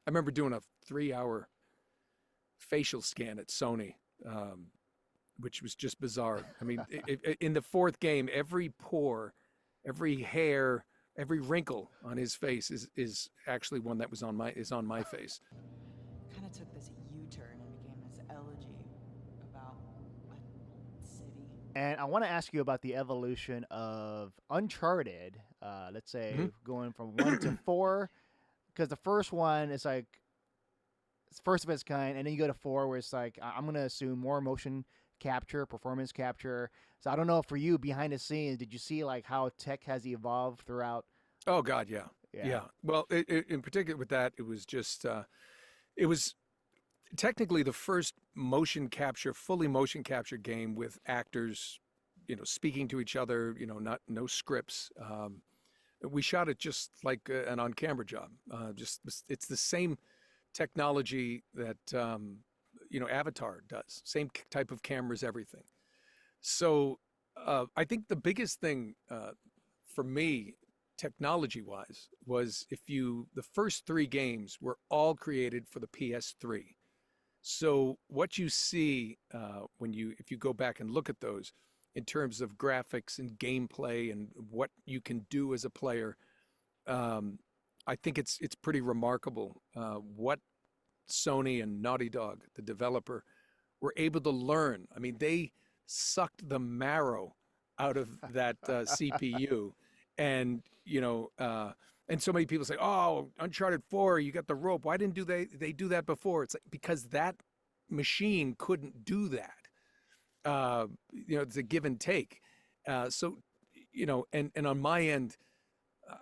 I remember doing a 3 hour facial scan at Sony, which was just bizarre. I mean, in the fourth game, every pore, every hair, every wrinkle on his face is actually one that was on my face. Kind of took this U-turn and became this elegy about a city. And I want to ask you about the evolution of Uncharted. Let's say Mhm. going from one to four, because the first one is like it's first of its kind, and then you go to four, where it's like I'm gonna assume more motion capture, performance capture. So I don't know for you behind the scenes, did you see like how tech has evolved throughout? Oh God, yeah, Yeah. yeah. Well, in particular with that, it was just it was technically the first motion capture, fully motion capture game with actors, speaking to each other, not no scripts. We shot it just like an on-camera job. Just it's the same technology that Avatar does. Same type of cameras, everything. So I think the biggest thing for me, technology-wise, was the first three games were all created for the PS3. So what you see if you go back and look at those in terms of graphics and gameplay and what you can do as a player, I think it's pretty remarkable what Sony and Naughty Dog, the developer, were able to learn. I mean, they sucked the marrow out of that CPU, and and so many people say, "Oh, Uncharted 4, you got the rope. Why didn't they do that before?" It's like because that machine couldn't do that. It's a give and take. So, and on my end,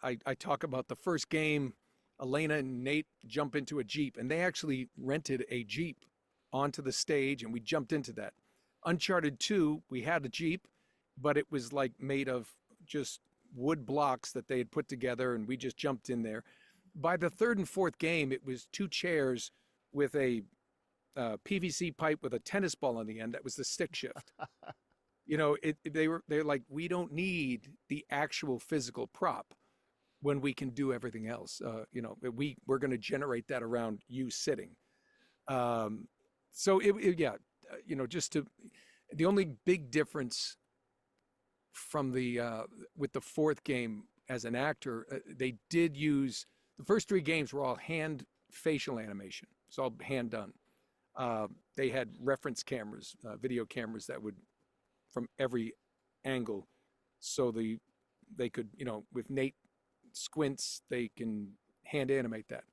I talk about the first game. Elena and Nate jump into a Jeep, and they actually rented a Jeep onto the stage, and we jumped into that. Uncharted 2, we had a Jeep, but it was like made of just wood blocks that they had put together, and we just jumped in there. By the third and fourth game, it was two chairs with a PVC pipe with a tennis ball on the end. That was the stick shift. They're like, we don't need the actual physical prop when we can do everything else. We're going to generate that around you sitting. So yeah, just to the only big difference from the with the fourth game as an actor, they did use the first three games were all hand facial animation. It's all hand done. They had reference cameras, video cameras that would from every angle, so they could, if Nate squints, they can hand animate that.